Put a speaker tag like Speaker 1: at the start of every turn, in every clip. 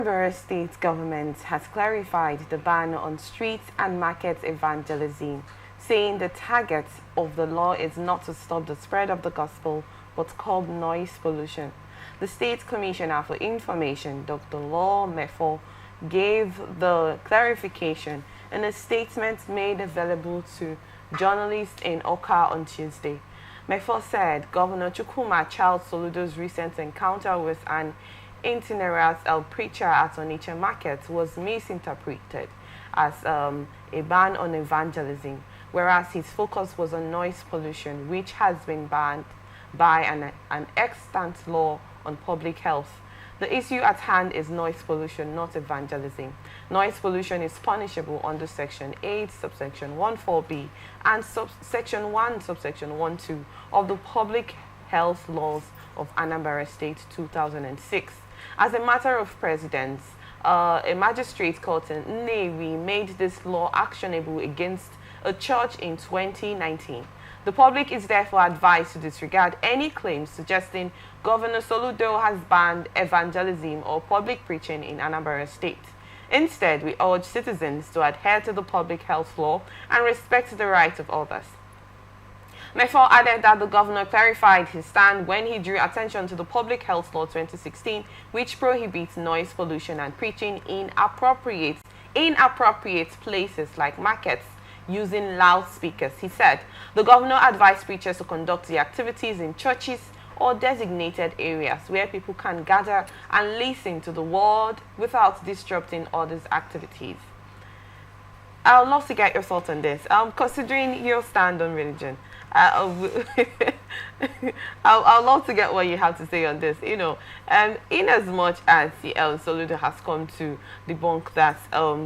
Speaker 1: Anambra State Government has clarified the ban on street and market evangelism, saying the target of the law is not to stop the spread of the gospel but curb noise pollution. The State Commissioner for Information, Dr. Law Mefo, gave the clarification in a statement made available to journalists in Oka on Tuesday. Mefo said Governor Chukwuma Soludo's recent encounter with an itinerant preacher at Onitsha Market was misinterpreted as a ban on evangelism, whereas his focus was on noise pollution, which has been banned by an extant law on public health. The issue at hand is noise pollution, not evangelism. Noise pollution is punishable under Section 8, subsection 14b, and Section 1, subsection 12 of the Public Health Laws of Anambra State 2006. As a matter of precedence, a magistrate court in Nnewi made this law actionable against a church in 2019. The public is therefore advised to disregard any claims suggesting Governor Soludo has banned evangelism or public preaching in Anambra State. Instead, we urge citizens to adhere to the public health law and respect the rights of others. Mefo added that the governor clarified his stand when he drew attention to the Public Health Law 2016, which prohibits noise pollution and preaching in inappropriate places like markets using loudspeakers. He said the governor advised preachers to conduct the activities in churches or designated areas where people can gather and listen to the word without disrupting others' activities. I would love to get your thoughts on this. Considering your stand on religion, I'd love to get what you have to say on this. You know, in as much as Soludo has come to debunk that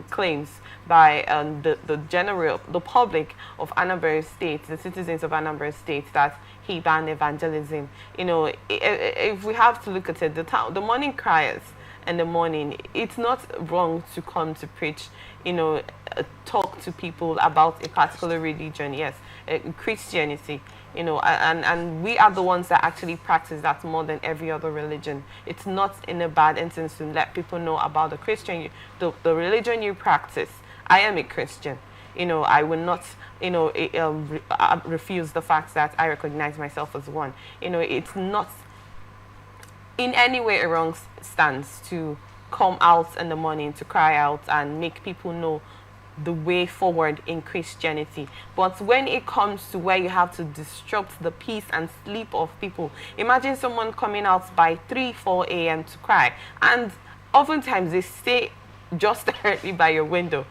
Speaker 1: claims by the public of Anambra State, the citizens of Anambra State, that he banned evangelism. You know, if we have to look at it, the morning criers in the morning, it's not wrong to come to preach, you know, talk to people about a particular religion, yes, Christianity, you know, and we are the ones that actually practice that more than every other religion. It's not in a bad instance to let people know about the religion you practice. I am a Christian. You know, I will not, you know, refuse the fact that I recognize myself as one. You know, it's not in any way a wrong stance to come out in the morning to cry out and make people know the way forward in Christianity. But when it comes to where you have to disrupt the peace and sleep of people, imagine someone coming out by 3-4 a.m. to cry, and oftentimes they stay just directly by your window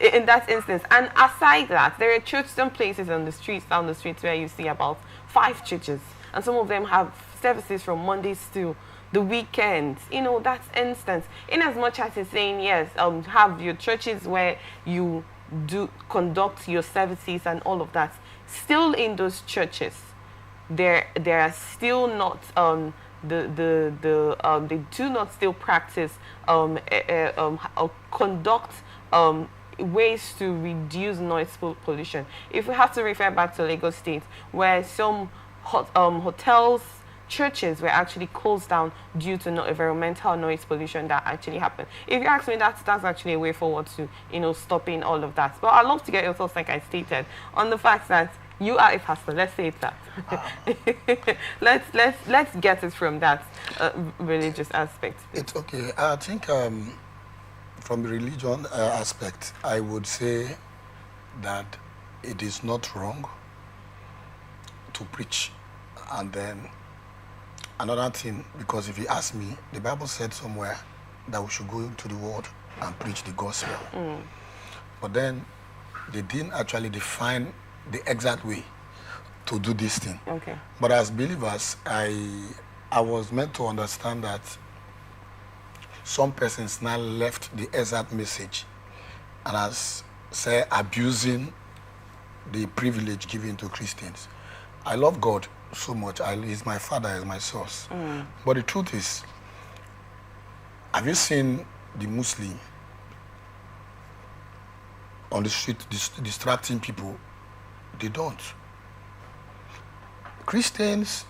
Speaker 1: in that instance. And aside that, there are some places on the streets, down the streets, where you see about 5 churches, and some of them have services from Mondays to the weekends. You know, that's instance. In as much as it's saying, yes, have your churches where you do conduct your services and all of that, still in those churches, they are still not they do not still practice conduct ways to reduce noise pollution. If we have to refer back to Lagos State, where some hotels, churches were actually closed down due to environmental noise pollution that actually happened. If you ask me, that's actually a way forward to, you know, stopping all of that. But I'd love to get your thoughts, like I stated, on the fact that you are a pastor. Let's say it that. let's get it from that religious aspect.
Speaker 2: It's okay. I think from the religion aspect, I would say that it is not wrong to preach. And then another thing, because if you ask me, the Bible said somewhere that we should go into the world and preach the gospel. But then they didn't actually define the exact way to do this thing.
Speaker 1: Okay.
Speaker 2: But as believers, I was meant to understand that some persons now left the exact message and as say abusing the privilege given to Christians. I love God so much. He's my father, he's my source. But the truth is, have you seen the Muslim on the street distracting people? They don't. Christians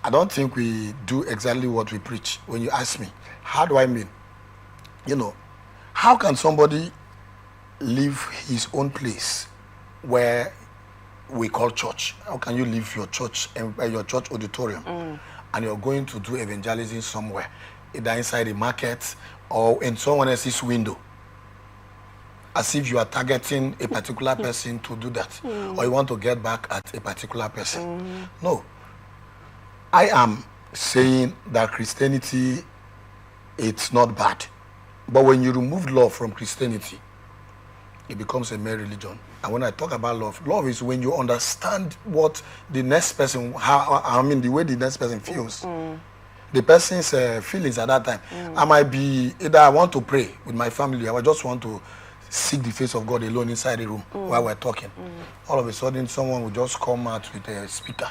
Speaker 2: I don't think we do exactly what we preach. When you ask me, how do I mean? You know, how can somebody leave his own place where we call church? How can you leave your church and your church auditorium and you're going to do evangelism somewhere, either inside a market or in someone else's window, as if you are targeting a particular person to do that, or you want to get back at a particular person? No. I am saying that Christianity, it's not bad. But when you remove love from Christianity, it becomes a mere religion. And when I talk about love, love is when you understand what the next person, the way the next person feels. The person's feelings at that time. I might be, either I want to pray with my family, I just want to seek the face of God alone inside the room while we're talking. All of a sudden, someone will just come out with a speaker.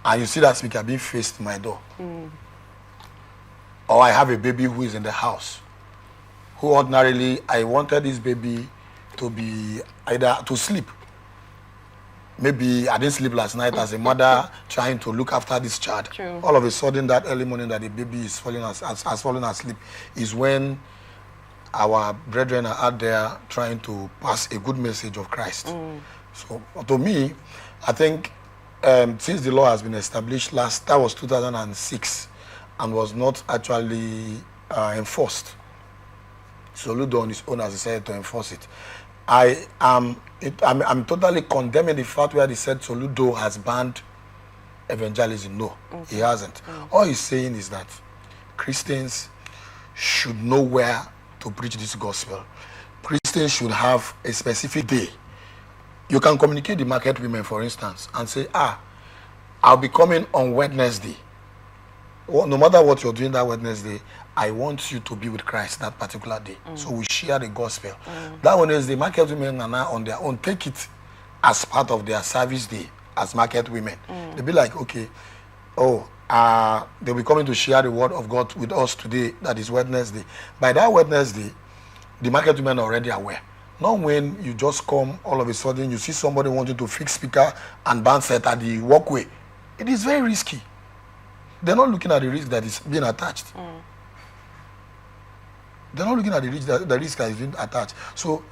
Speaker 2: And you see that speaker being faced my door. Or I have a baby who is in the house, who ordinarily, I wanted this baby to be either to sleep. Maybe I didn't sleep last night as a mother trying to look after this child.
Speaker 1: True.
Speaker 2: All of a sudden, that early morning that the baby is has fallen asleep is when our brethren are out there trying to pass a good message of Christ. So to me, I think since the law has been established that was 2006 and was not actually enforced. Soludo on his own has decided to enforce it. I'm totally condemning the fact where they said Soludo has banned evangelism. No, he hasn't. All he's saying is that Christians should know where to preach this gospel. Christians should have a specific day. You can communicate the market women, for instance, and say, I'll be coming on Wednesday. Well, no matter what you're doing that Wednesday, I want you to be with Christ that particular day. So we share the gospel. That Wednesday, market women are now on their own. Take it as part of their service day as market women. They'll be like, okay, they'll be coming to share the word of God with us today, that is Wednesday. By that Wednesday, the market women are already aware. Not when you just come, all of a sudden, you see somebody wanting to fix speaker and band set at the walkway. It is very risky. They're not looking at the risk that is being attached. They're not looking at the risk that is being attached. So,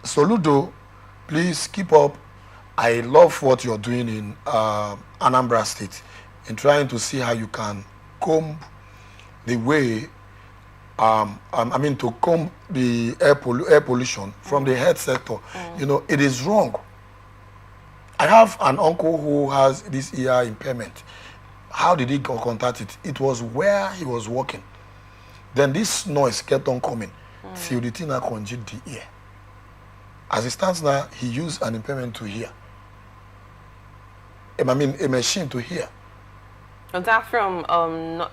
Speaker 2: Soludo, please keep up. I love what you're doing in Anambra State, in trying to see how you can comb the way, to comb the air pollution from the health sector. You know, it is wrong. I have an uncle who has this ear impairment. How did he contact it? It was where he was working. Then this noise kept on coming till the thing congealed the ear. As it stands now, he used an impairment to hear. A machine to hear.
Speaker 1: Was that from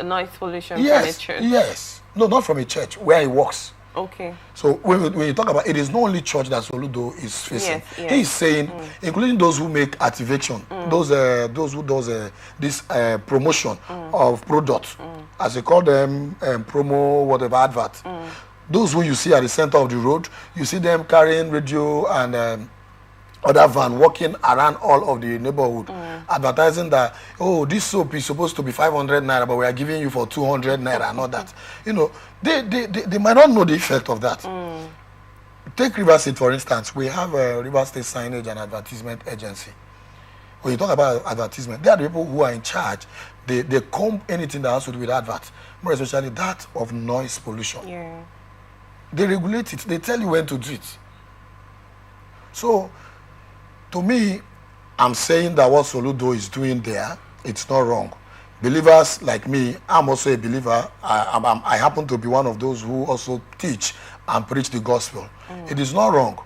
Speaker 1: noise pollution
Speaker 2: from
Speaker 1: a church?
Speaker 2: Yes. No, not from a church, where he works.
Speaker 1: Okay.
Speaker 2: So when you talk about it, is not only church that Soludo is facing. Yes. He is saying, including those who make activation, those who does this promotion of products, as they call them, promo whatever advert. Those who you see at the center of the road, you see them carrying radio and other van walking around all of the neighborhood, advertising that, this soap is supposed to be 500 naira, but we are giving you for 200 naira and all that. You know, they might not know the effect of that. Take River State, for instance. We have a River State Signage and Advertisement Agency. When you talk about advertisement, they are the people who are in charge. They comb anything that has to do with advert, more especially that of noise pollution.
Speaker 1: Yeah.
Speaker 2: They regulate it. They tell you when to do it. So, to me, I'm saying that what Soludo is doing there, it's not wrong. Believers like me, I'm also a believer. I happen to be one of those who also teach and preach the gospel. It is not wrong.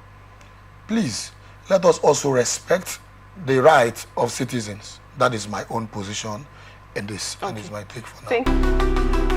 Speaker 2: Please, let us also respect the rights of citizens. That is my own position in this, and is my take for now.
Speaker 1: Thank you.